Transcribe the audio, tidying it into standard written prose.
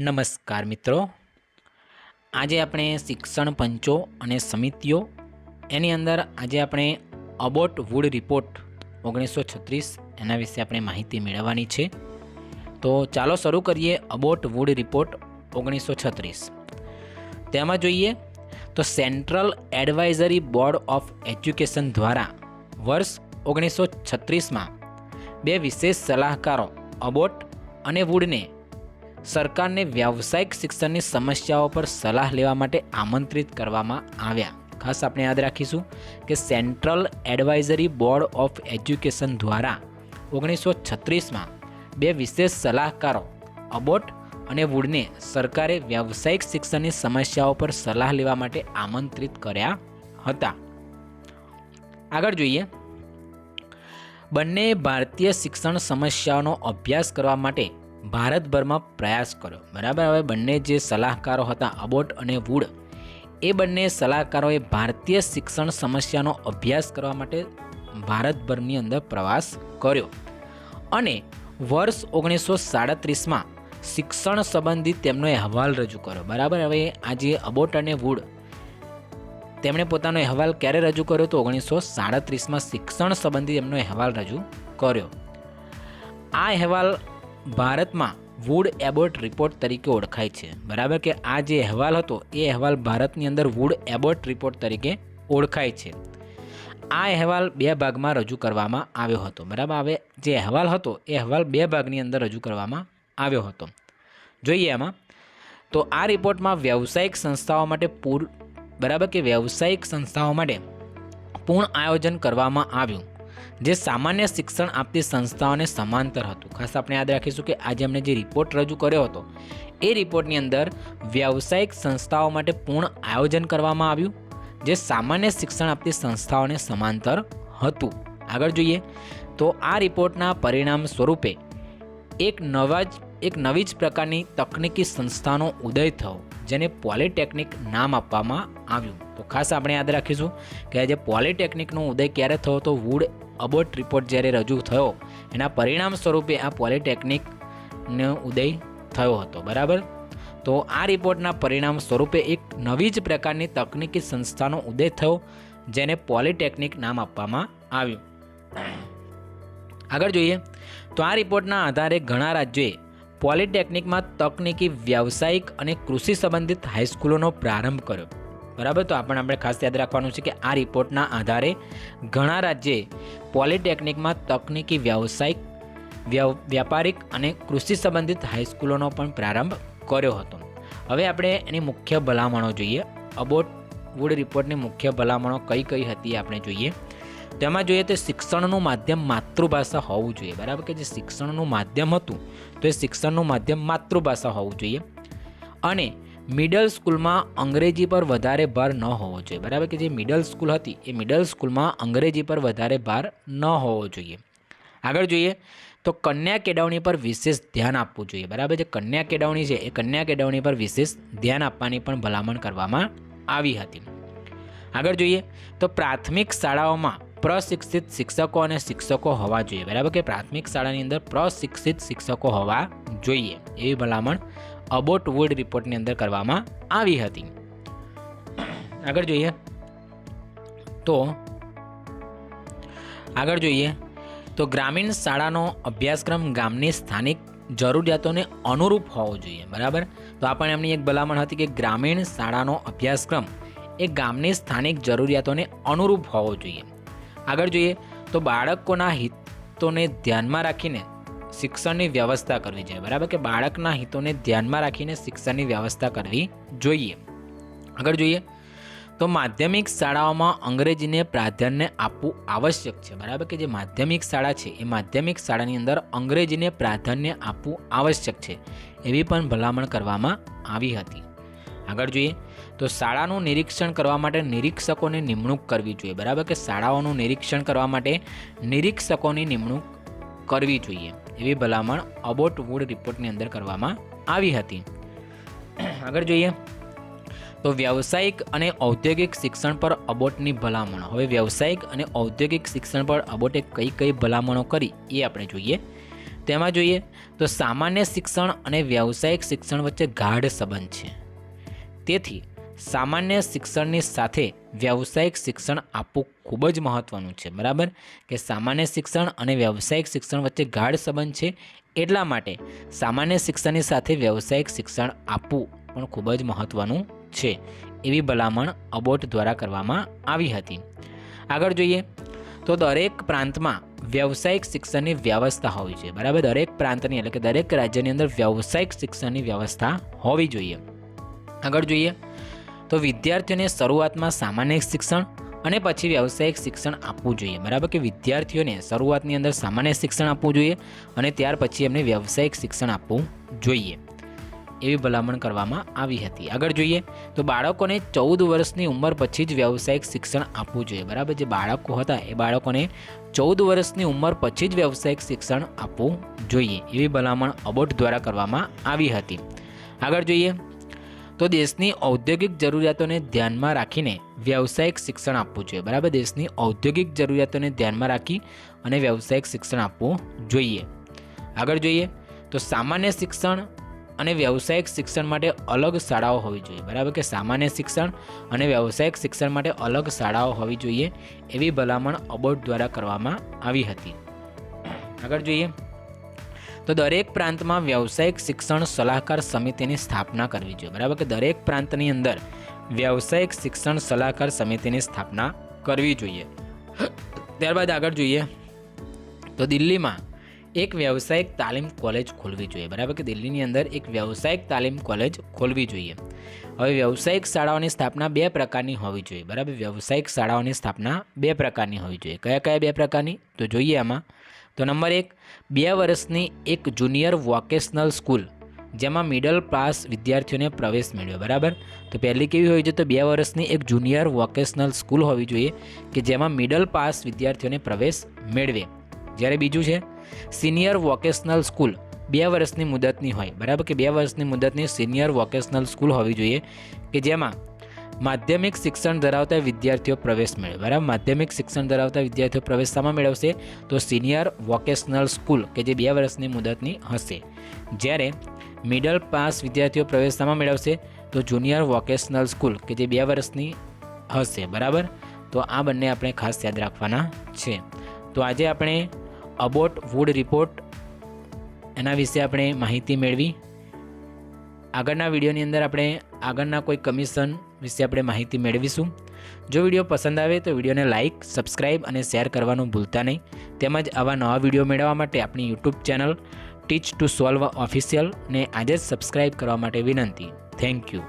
નમસ્કાર મિત્રો, આજે આપણે શિક્ષણ પંચો અને સમિતિઓ એની અંદર આજે આપણે અબોટ વુડ રિપોર્ટ 1936 એના વિશે આપણે માહિતી મેળવવાની છે। તો ચાલો શરૂ કરીએ અબોટ વુડ રિપોર્ટ 1936। તેમાં જોઈએ તો central advisory board of education દ્વારા વર્ષ 1936માં બે વિશેષ સલાહકારો અબોટ અને વુડને સરકારને વ્યાવસાયિક શિક્ષણની સમસ્યાઓ પર સલાહ લેવા માટે આમંત્રિત કરવામાં આવ્યા। ખાસ આપણે યાદ રાખીશું કે central advisory board of education દ્વારા 1936માં બે વિશેષ સલાહકારો અબોટ અને વુડને સરકારે વ્યાવસાયિક શિક્ષણની સમસ્યાઓ પર સલાહ લેવા માટે આમંત્રિત કર્યા હતા। આગળ જોઈએ, બંને ભારતીય શિક્ષણ સમસ્યાઓનો અભ્યાસ કરવા માટે ભારતભરમાં પ્રયાસ કર્યો। બરાબર, હવે બંને જે સલાહકારો હતા અબોટ અને વુડ, એ બંને સલાહકારોએ ભારતીય શિક્ષણ સમસ્યાનો અભ્યાસ કરવા માટે ભારતભરની અંદર પ્રવાસ કર્યો અને વર્ષ 1937માં શિક્ષણ સંબંધિત તેમનો અહેવાલ રજૂ કર્યો। બરાબર, હવે આ જે અબોટ અને વુડ તેમણે પોતાનો અહેવાલ ક્યારે રજૂ કર્યો તો 1937માં શિક્ષણ સંબંધિત એમનો અહેવાલ રજૂ કર્યો। આ અહેવાલ ભારતમાં વુડ એબોટ રિપોર્ટ તરીકે ઓળખાય છે। બરાબર, કે આ જે અહેવાલ હતો એ અહેવાલ ભારતની અંદર વુડ એબોટ રિપોર્ટ તરીકે ઓળખાય છે। આ અહેવાલ બે ભાગમાં રજૂ કરવામાં આવ્યો હતો। બરાબર, હવે જે અહેવાલ હતો એ અહેવાલ બે ભાગની અંદર રજૂ કરવામાં આવ્યો હતો। જોઈએ એમાં તો આ રિપોર્ટમાં વ્યવસાયિક સંસ્થાઓ માટે વ્યવસાયિક સંસ્થાઓ માટે પૂર્ણ આયોજન કરવામાં આવ્યું જે સામાન્ય શિક્ષણ આપતી સંસ્થાઓને સમાંતર હતું। ખાસ આપણે યાદ રાખીશું કે આજે એમણે જે રિપોર્ટ રજૂ કર્યો હતો એ રિપોર્ટની અંદર વ્યવસાયિક સંસ્થાઓ માટે પૂર્ણ આયોજન કરવામાં આવ્યું જે સામાન્ય શિક્ષણ આપતી સંસ્થાઓને સમાંતર હતું। આગળ જોઈએ તો આ રિપોર્ટના પરિણામ સ્વરૂપે એક નવી જ પ્રકારની તકનીકી સંસ્થાનો ઉદય થયો જેને પોલિટેકનિક નામ આપવામાં આવ્યું। તો ખાસ આપણે યાદ રાખીશું કે આજે પોલિટેકનિકનો ઉદય ક્યારે થયો તો વુડ અબોટ રિપોર્ટ જ્યારે રજૂ થયો એના પરિણામ સ્વરૂપે આ પોલિટેકનિકનો ઉદય થયો હતો। બરાબર, તો આ રિપોર્ટના પરિણામ સ્વરૂપે એક નવી જ પ્રકારની તકનીકી સંસ્થાનો ઉદય થયો જેને પોલિટેકનિક નામ આપવામાં આવ્યું। આગળ જોઈએ તો આ રિપોર્ટના આધારે ઘણા રાજ્યોએ પોલિટેકનિકમાં તકનીકી વ્યાવસાયિક અને કૃષિ સંબંધિત હાઈસ્કૂલોનો પ્રારંભ કર્યો। બરાબર, તો આપણે ખાસ યાદ રાખવાનું છે કે આ રિપોર્ટના આધારે ઘણા રાજ્યે પોલિટેકનિકમાં તકનીકી વ્યાપારિક અને કૃષિ સંબંધિત હાઈસ્કૂલોનો પણ પ્રારંભ કર્યો હતો। હવે આપણે એની મુખ્ય ભલામણો જોઈએ। અબોટ વુડ રિપોર્ટની મુખ્ય ભલામણો કઈ કઈ હતી આપણે જોઈએ। તેમાં જોઈએ તો શિક્ષણનું માધ્યમ માતૃભાષા હોવું જોઈએ। બરાબર, કે જે શિક્ષણનું માધ્યમ હતું તો એ શિક્ષણનું માધ્યમ માતૃભાષા હોવું જોઈએ અને મિડલ સ્કૂલમાં અંગ્રેજી પર વધારે ભાર ન હોવો જોઈએ। બરાબર, કે જે મિડલ સ્કૂલ હતી એ મિડલ સ્કૂલમાં અંગ્રેજી પર વધારે ભાર ન હોવો જોઈએ। આગળ જોઈએ તો કન્યા કેળવણી પર વિશેષ ધ્યાન આપવું જોઈએ। બરાબર, જે કન્યા કેળવણી છે એ કન્યા કેળવણી પર વિશેષ ધ્યાન આપવાની પણ ભલામણ કરવામાં આવી હતી। આગળ જોઈએ તો પ્રાથમિક શાળાઓમાં પ્રશિક્ષિત શિક્ષકો અને શિક્ષકો હોવા જોઈએ। બરાબર, કે પ્રાથમિક શાળાની અંદર પ્રશિક્ષિત શિક્ષકો હોવા જોઈએ એવી ભલામણ અબોટ વુડ રિપોર્ટની અંદર કરવામાં આવી હતી। આગળ જોઈએ તો ગ્રામીણ શાળાનો અભ્યાસક્રમ ગામની સ્થાનિક જરૂરિયાતોને અનુરૂપ હોવો જોઈએ। બરાબર, તો આ પણ એમની એક ભલામણ હતી કે ગ્રામીણ શાળાનો અભ્યાસક્રમ એ ગામની સ્થાનિક જરૂરિયાતોને અનુરૂપ હોવો જોઈએ। આગળ જોઈએ તો બાળકોના હિતોને ધ્યાનમાં રાખીને શિક્ષણની વ્યવસ્થા કરવી જોઈએ। બરાબર, કે બાળકના હિતોને ધ્યાનમાં રાખીને શિક્ષણની વ્યવસ્થા કરવી જોઈએ। આગળ જોઈએ તો માધ્યમિક શાળાઓમાં અંગ્રેજીને પ્રાધાન્ય આપવું આવશ્યક છે। બરાબર, કે જે માધ્યમિક શાળા છે એ માધ્યમિક શાળાની અંદર અંગ્રેજીને પ્રાધાન્ય આપવું આવશ્યક છે એવી પણ ભલામણ કરવામાં આવી હતી। આગળ જોઈએ તો શાળાનું નિરીક્ષણ કરવા માટે નિરીક્ષકોની નિમણૂક કરવી જોઈએ। બરાબર, કે શાળાઓનું નિરીક્ષણ કરવા માટે નિરીક્ષકોની નિમણૂક કરવી જોઈએ એવી ભલામણ અબોટ વુડ રિપોર્ટની અંદર કરવામાં આવી હતી। આગળ જોઈએ તો વ્યવસાયિક અને ઔદ્યોગિક શિક્ષણ પર અબોટની ભલામણો। હવે વ્યવસાયિક અને ઔદ્યોગિક શિક્ષણ પર અબોટે કઈ કઈ ભલામણો કરી એ આપણે જોઈએ। તેમાં જોઈએ તો સામાન્ય શિક્ષણ અને વ્યાવસાયિક શિક્ષણ વચ્ચે ગાઢ સંબંધ છે. તેથી સામાન્ય શિક્ષણની સાથે વ્યાવસાયિક શિક્ષણ આપવું ખૂબ જ મહત્ત્વનું છે. બરાબર, કે સામાન્ય શિક્ષણ અને વ્યાવસાયિક શિક્ષણ વચ્ચે ગાઢ સંબંધ છે, એટલા માટે સામાન્ય શિક્ષણની સાથે વ્યાવસાયિક શિક્ષણ આપવું પણ ખૂબ જ મહત્ત્વનું છે, એવી ભલામણ અબોટ દ્વારા કરવામાં આવી હતી. આગળ જોઈએ તો દરેક પ્રાંતમાં વ્યાવસાયિક શિક્ષણની વ્યવસ્થા હોવી જોઈએ. બરાબર, દરેક પ્રાંતની એટલે કે દરેક રાજ્યની અંદર વ્યાવસાયિક શિક્ષણની વ્યવસ્થા હોવી જોઈએ. આગળ જોઈએ તો વિદ્યાર્થીઓને શરૂઆતમાં સામાન્ય શિક્ષણ અને પછી વ્યાવસાયિક શિક્ષણ આપવું જોઈએ. બરાબર, કે વિદ્યાર્થીઓને શરૂઆતની અંદર સામાન્ય શિક્ષણ આપવું જોઈએ અને ત્યાર પછી એમને વ્યાવસાયિક શિક્ષણ આપવું જોઈએ, એવી ભલામણ કરવામાં આવી હતી. આગળ જોઈએ તો બાળકોને 14 વર્ષની ઉંમર પછી જ વ્યાવસાયિક શિક્ષણ આપવું જોઈએ. બરાબર, જે બાળકો હતા એ બાળકોને 14 વર્ષની ઉંમર પછી જ વ્યાવસાયિક શિક્ષણ આપવું જોઈએ, એવી ભલામણ અબોટ દ્વારા કરવામાં આવી હતી. આગળ જોઈએ તો દેશની ઔદ્યોગિક જરૂરિયાતોને ધ્યાનમાં રાખીને વ્યાવસાયિક શિક્ષણ આપવું જોઈએ. બરાબર, દેશની ઔદ્યોગિક જરૂરિયાતોને ધ્યાનમાં રાખી અને વ્યાવસાયિક શિક્ષણ આપવું જોઈએ. આગળ જોઈએ તો સામાન્ય શિક્ષણ અને વ્યાવસાયિક શિક્ષણ માટે અલગ શાળાઓ હોવી જોઈએ. બરાબર, કે સામાન્ય શિક્ષણ અને વ્યાવસાયિક શિક્ષણ માટે અલગ શાળાઓ હોવી જોઈએ, એવી ભલામણ અબોટ દ્વારા કરવામાં આવી હતી. આગળ જોઈએ તો દરેક પ્રાંતમાં વ્યાવસાયિક શિક્ષણ સલાહકાર સમિતિની સ્થાપના કરવી જોઈએ. બરાબર, કે દરેક પ્રાંતની અંદર વ્યાવસાયિક શિક્ષણ સલાહકાર સમિતિની સ્થાપના કરવી જોઈએ. ત્યારબાદ આગળ જોઈએ તો દિલ્હીમાં એક વ્યાવસાયિક તાલીમ કોલેજ ખોલવી જોઈએ. બરાબર, કે દિલ્હીની અંદર એક વ્યાવસાયિક તાલીમ કોલેજ ખોલવી જોઈએ. હવે વ્યાવસાયિક શાળાઓની સ્થાપના 2 પ્રકારની હોવી જોઈએ. બરાબર, વ્યાવસાયિક શાળાઓની સ્થાપના 2 પ્રકારની હોવી જોઈએ. કયા કયા 2 પ્રકારની તો જોઈએ આમાં. તો નંબર 1, 2 વર્ષની એક જુનિયર વોકેશનલ સ્કૂલ જેમાં મિડલ ક્લાસ વિદ્યાર્થીઓને પ્રવેશ મેળવ્યો. બરાબર, તો પહેલી કેવી હોવી જોઈએ તો 2 વર્ષની એક જુનિયર વોકેશનલ સ્કૂલ હોવી જોઈએ કે જેમાં મિડલ ક્લાસ વિદ્યાર્થીઓને પ્રવેશ મેળવે. જ્યારે બીજું છે સિનિયર વોકેશનલ સ્કૂલ, 2 વર્ષની મુદતની હોય. બરાબર, કે 2 વર્ષની મુદતની સિનિયર વોકેશનલ સ્કૂલ હોવી જોઈએ કે જેમાં માધ્યમિક શિક્ષણ ધરાવતા વિદ્યાર્થીઓ પ્રવેશ મેળવે. બરાબર, માધ્યમિક શિક્ષણ ધરાવતા વિદ્યાર્થીઓ પ્રવેશ શામાં મેળવશે તો સિનિયર વોકેશનલ સ્કૂલ કે જે 2 વર્ષની મુદતની હશે. જ્યારે મિડલ ક્લાસ વિદ્યાર્થીઓ પ્રવેશ શામાં મેળવશે તો જુનિયર વોકેશનલ સ્કૂલ કે જે 2 વર્ષની હશે. બરાબર, તો આ બંને આપણે ખાસ યાદ રાખવાના છે. તો આજે આપણે અબોટ વુડ રિપોર્ટ એના વિશે આપણે માહિતી મેળવી. આગળના વિડીયોની અંદર આપણે આગળના કોઈ કમિશન વિશે આપણે માહિતી મેળવીશું. જો વિડીયો પસંદ આવે તો વિડીયોને લાઇક, સબસ્ક્રાઇબ અને શેર કરવાનું ભૂલતા નહીં. તેમજ આવા નવા વિડીયો મેળવવા માટે આપણી YouTube channel teach to solve official ને આજે જ સબસ્ક્રાઇબ કરવા માટે વિનંતી. Thank you.